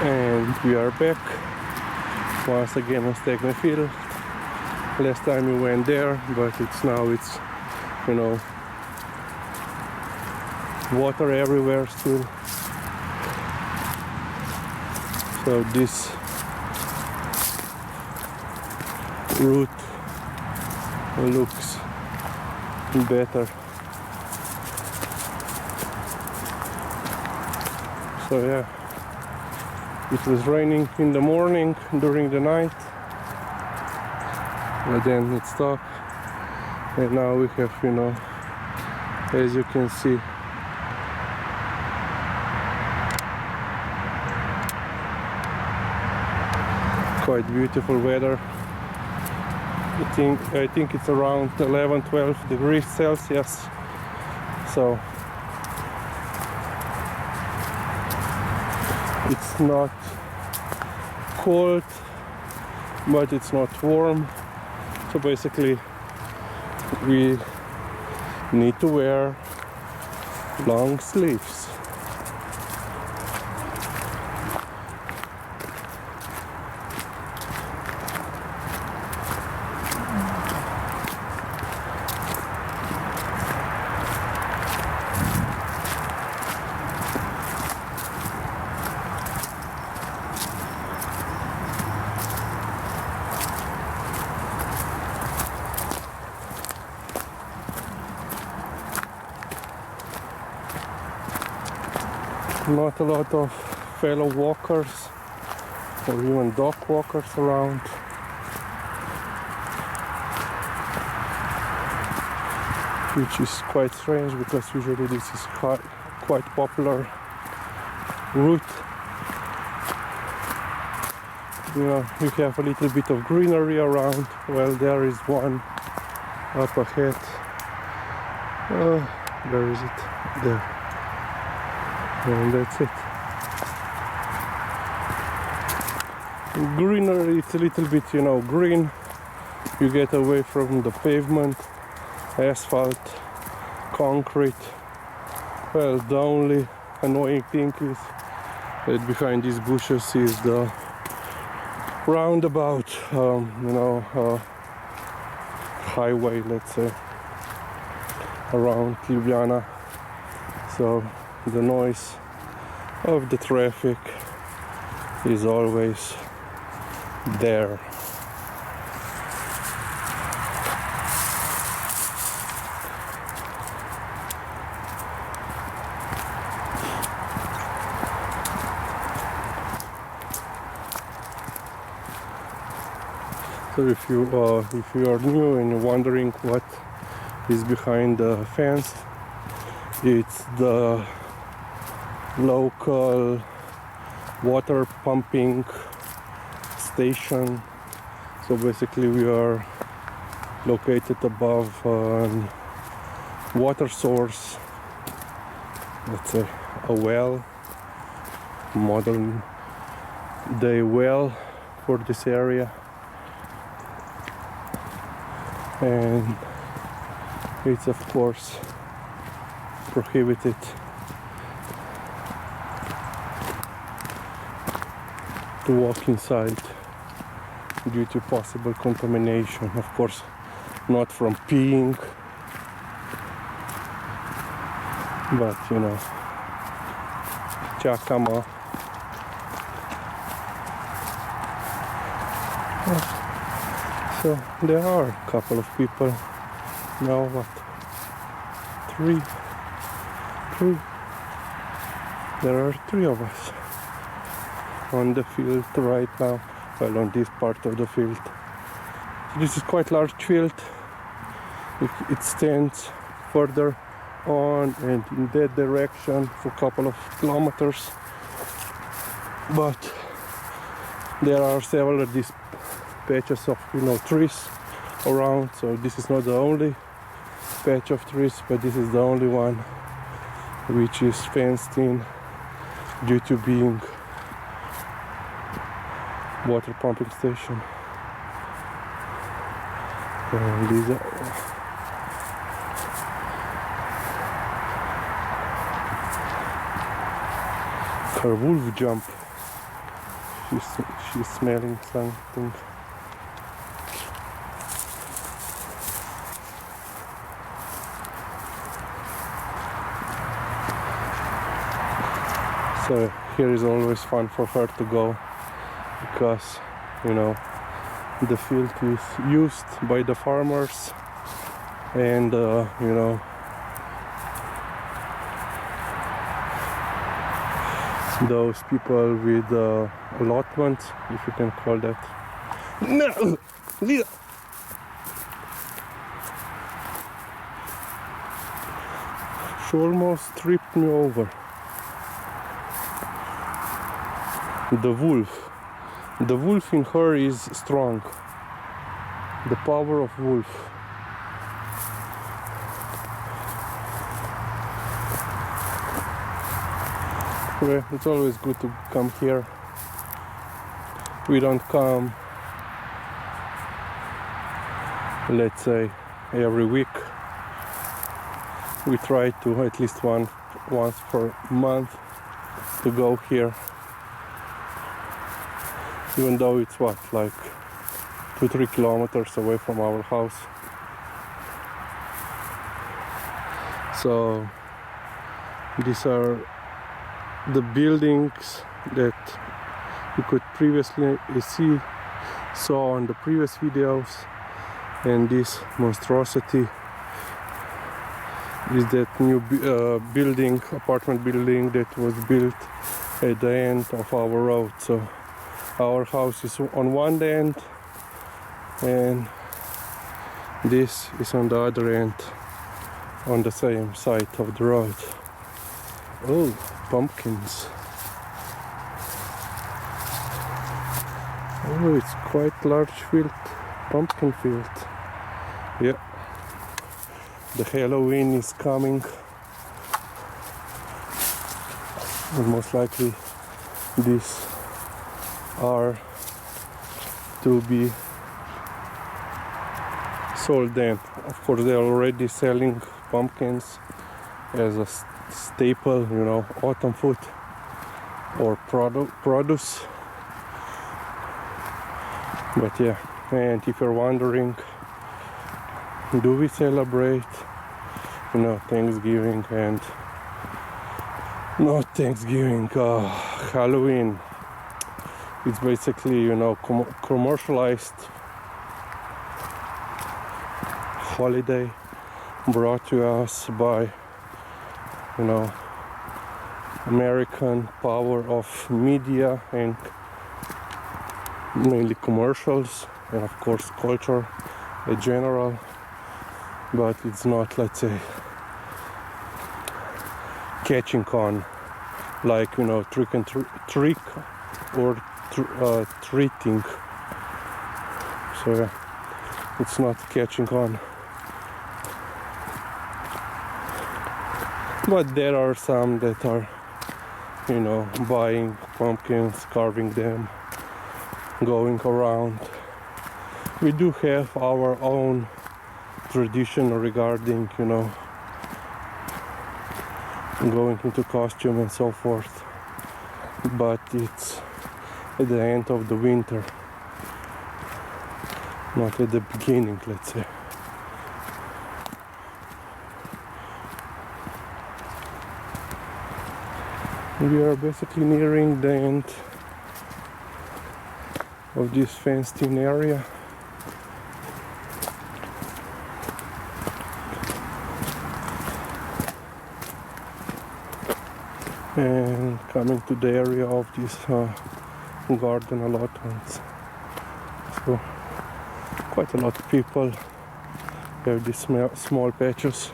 And we are back once again on Stegne field. Last time we went there, but now it's you know, water everywhere still. So this route looks better. So yeah, it was raining in the morning during the night, but then it stopped, and now we have, you know, as you can see, quite beautiful weather. I think it's around 11-12 degrees Celsius, so it's not cold, but it's not warm. So basically we need to wear long sleeves. Not a lot of fellow walkers or even dog walkers around. Which is quite strange because usually this is quite popular route. You know, you have a little bit of greenery around. Well, there is one up ahead. Where is it? There. And that's it. Greenery, it's a little bit, you know, green. You get away from the pavement, asphalt, concrete. Well, the only annoying thing is that behind these bushes is the roundabout, you know, highway, let's say, around Ljubljana. So the noise of the traffic is always there. So if you are new and you're wondering what is behind the fence, it's the local water pumping station. So basically we are located above a water source, let's say a well, modern day well for this area, and it's of course prohibited to walk inside due to possible contamination. Of course, not from peeing, but you know, Chakama. So there are a couple of people now. What? Three. There are three of us on the field right now, well, on this part of the field. This is quite large field. It stands further on and in that direction for a couple of kilometers, but there are several of these patches of, you know, trees around. So this is not the only patch of trees, but this is the only one which is fenced in due to being water pumping station. And Liza, her wolf jump she's smelling something. So here is always fun for her to go, because you know the field is used by the farmers, and you know, those people with allotments, if you can call that. No, Liza. She almost tripped me over. The wolf in her is strong. The power of wolf. Well, it's always good to come here. We don't come, let's say, every week. We try to at least once per month to go here. Even though it's what, like 2-3 kilometers away from our house. So these are the buildings that you could previously saw on the previous videos, and this monstrosity is that new apartment building that was built at the end of our road. So our house is on one end and this is on the other end, on the same side of the road. Oh, pumpkins. Oh, it's quite large field, pumpkin field. Yeah, the Halloween is coming, and most likely these are to be sold then. Of course, they're already selling pumpkins as a staple, you know, autumn food or produce. But yeah, and if you're wondering, do we celebrate, you know, Thanksgiving and not Thanksgiving, Halloween? It's basically, you know, commercialized holiday brought to us by, you know, American power of media and mainly commercials, and of course culture in general. But it's not, let's say, catching on like, you know, trick or treating. So yeah, it's not catching on. But there are some that are, you know, buying pumpkins, carving them, going around. We do have our own tradition regarding, you know, going into costume and so forth, but it's at the end of the winter, not at the beginning, let's say. We are basically nearing the end of this fenced-in area. And coming to the area of this garden allotments. So quite a lot of people have these small patches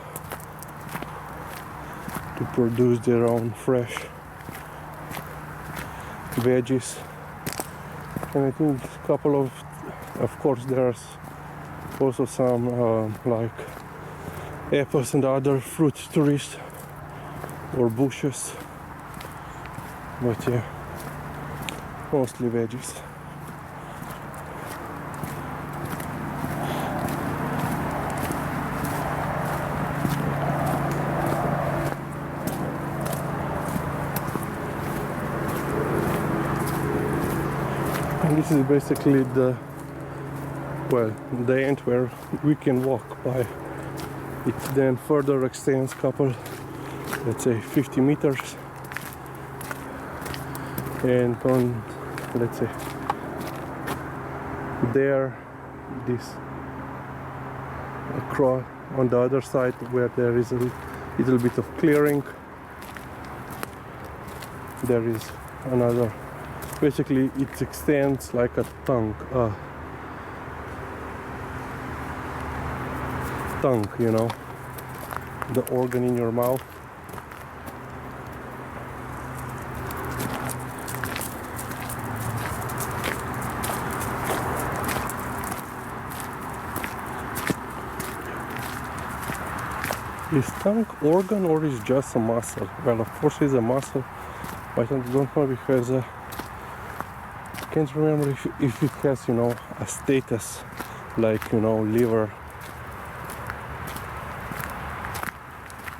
to produce their own fresh veggies. And I think a couple of course there's also some like apples and other fruit trees or bushes. But yeah, mostly veggies. And this is basically the end where we can walk by. It then further extends couple, let's say 50 meters, and on, let's say, there, this across on the other side where there is a little bit of clearing, there is another. Basically it extends like a tongue, you know, the organ in your mouth. Is tongue organ or is just a muscle? Well, of course it's a muscle, but I don't know because I can't remember if it has, you know, a status like, you know, liver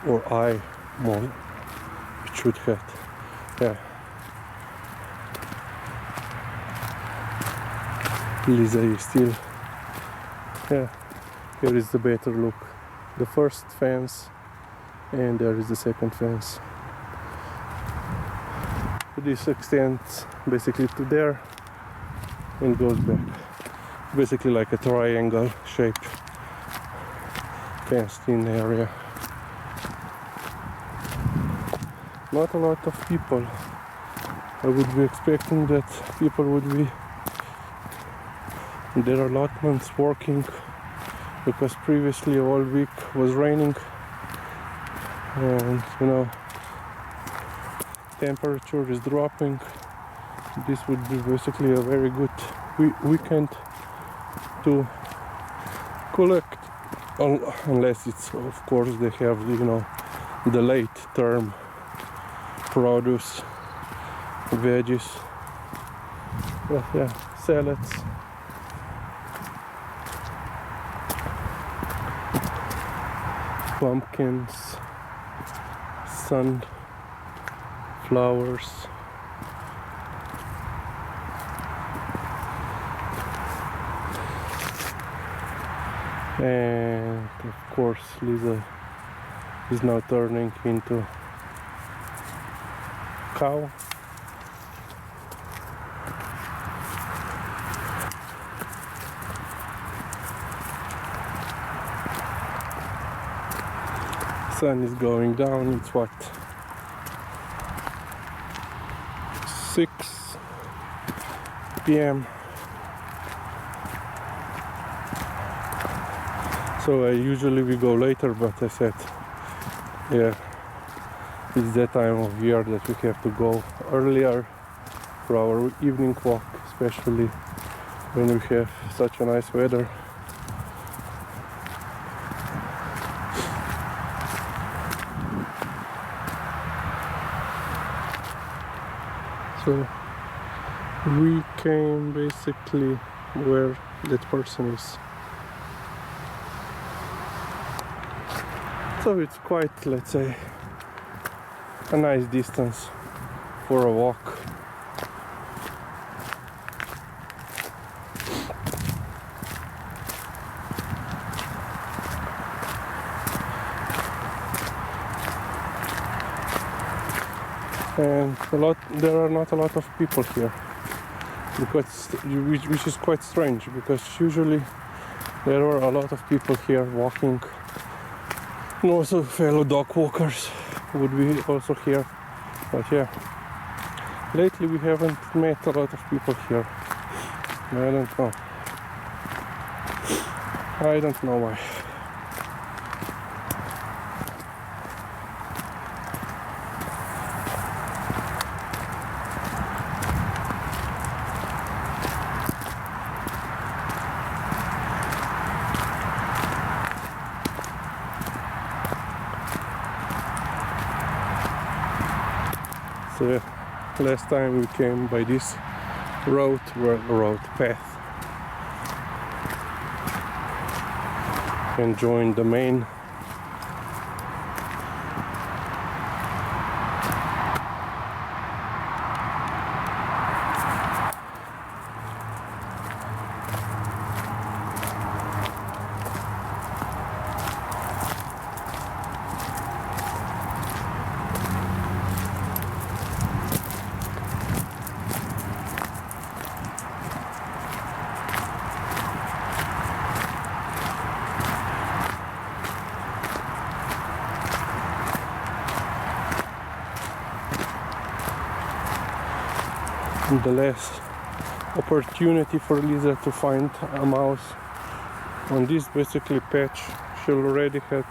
or eye. More it should have. Yeah. Liza is still. Yeah. Here is the better look. The first fence, and there is the second fence. This extends basically to there and goes back. Basically like a triangle shape fenced in area. Not a lot of people. I would be expecting that people would be in their allotments working, because previously all week was raining, and you know, temperature is dropping. This would be basically a very good weekend to collect, unless it's, of course, they have, you know, the late term produce, veggies, but yeah, salads. Pumpkins, sunflowers, and of course Liza is now turning into cow. Sun is going down. It's what, 6 p.m. So usually we go later, but I said, yeah, it's that time of year that we have to go earlier for our evening walk, especially when we have such a nice weather. So we came basically where that person is. So it's quite, let's say, a nice distance for a walk. And there are not a lot of people here, because which is quite strange, because usually there are a lot of people here walking, and also fellow dog walkers would be also here. But yeah, lately we haven't met a lot of people here. I don't know why. So last time we came by this path and joined the main. the less opportunity for Liza to find a mouse. On this basically patch, she already had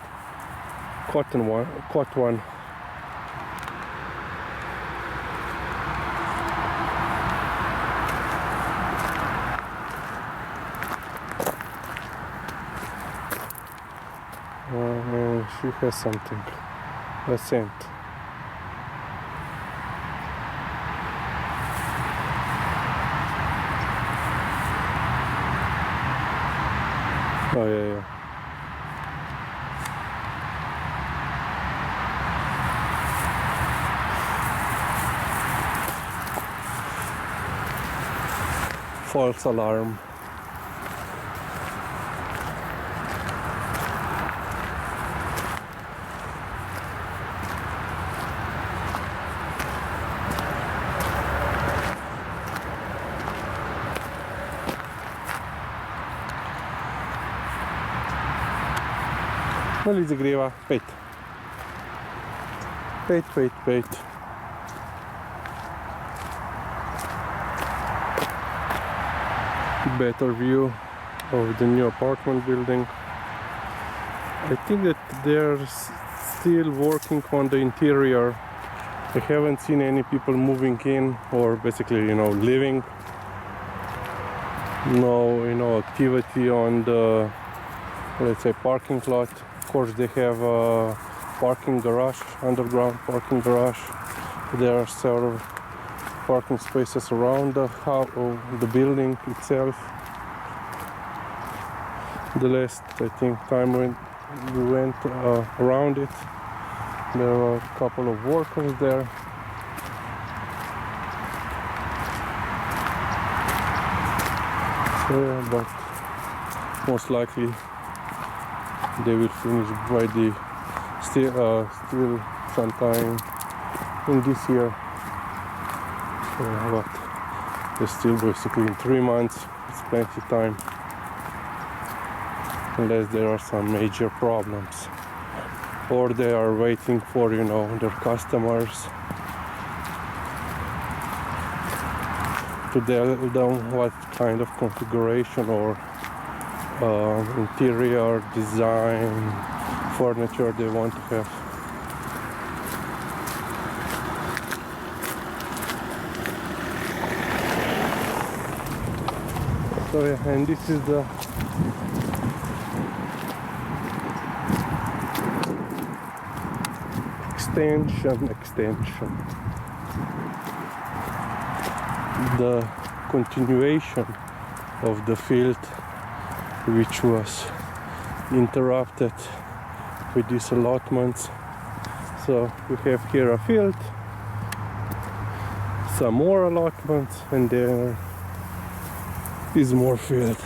caught one. And she has something, a scent. Oh yeah. False alarm. Nu li zagreva, pet. Better view of the new apartment building. I think that they're still working on the interior. I haven't seen any people moving in or basically, living. No, activity on the, let's say, parking lot. Of course, they have a parking garage, underground parking garage. There are several parking spaces around the house, or the building itself. The last, I think, time when we went around it, there were a couple of workers there. So, yeah, but most likely they will finish by the still sometime in this year. But they're still basically in 3 months. It's plenty of time, unless there are some major problems, or they are waiting for their customers to tell them what kind of configuration or interior design furniture they want to have. So yeah, and this is the extension, the continuation of the field, which was interrupted with these allotments. So we have here a field, some more allotments, and there is more field.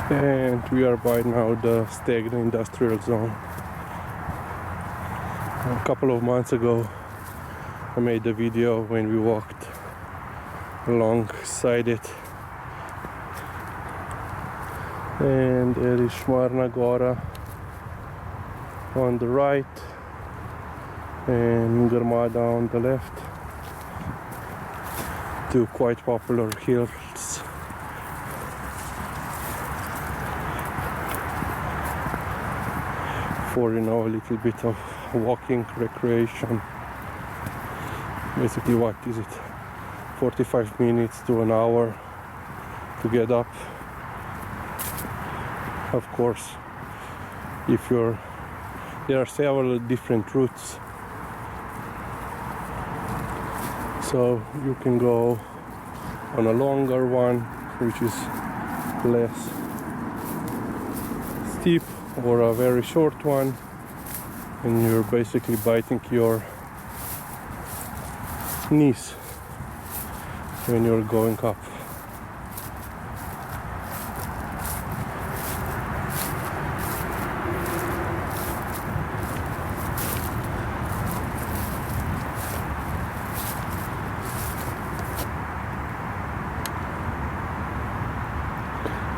And we are by now the Stegne industrial zone. A couple of months ago I made a video when we walked alongside it, and there is Šmarna Gora on the right and Grmada on the left. Two quite popular hills. For a little bit of walking recreation. Basically, what is it? 45 minutes to an hour to get up. Of course, there are several different routes, so you can go on a longer one, which is less steep, or a very short one, and you're basically biting your knees when you're going up.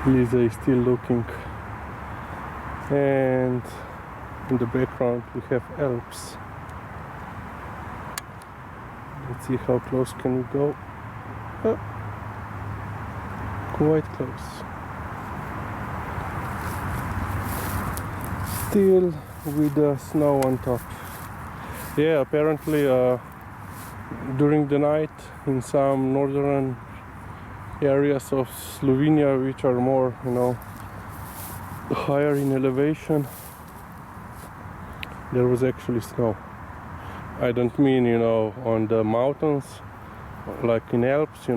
Liza is still looking, and in the background we have Alps. Let's see how close can we go. Quite close. Still with the snow on top. Yeah, apparently during the night in some northern areas of Slovenia, which are more, higher in elevation, there was actually snow. I don't mean, on the mountains, like in Alps,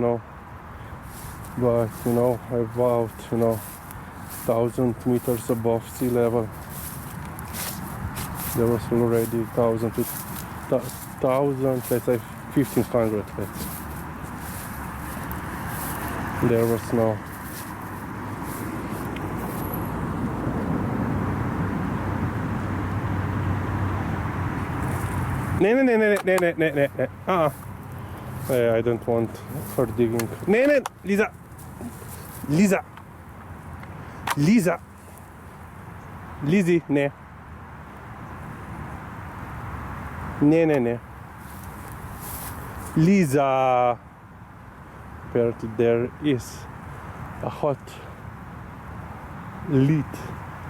but, about, 1,000 meters above sea level. There was already 1,000 to 1,000, let's say 1,500, let's say. There was snow. No. I don't want her digging. No, Liza! Liza! Liza! Lizzie, no. No. Liza! Apparently there is a hot lead,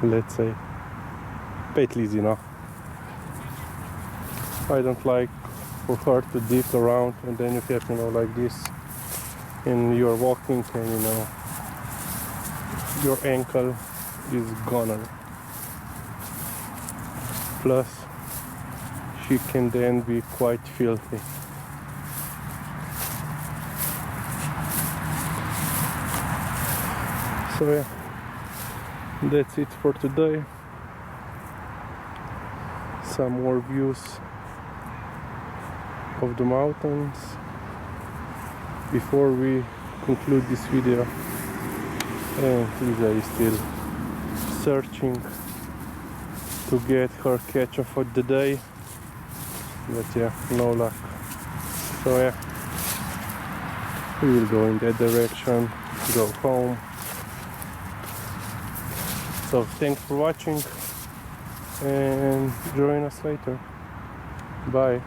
let's say. Pet Lizzie, no? I don't like for her to dig around and then you have, like this, and you're walking and, your ankle is gone. Plus, she can then be quite filthy. So yeah, that's it for today. Some more views of the mountains before we conclude this video. And Liza is still searching to get her catch for the day, but yeah, no luck. So yeah, we will go in that direction, go home. So thanks for watching and join us later. Bye.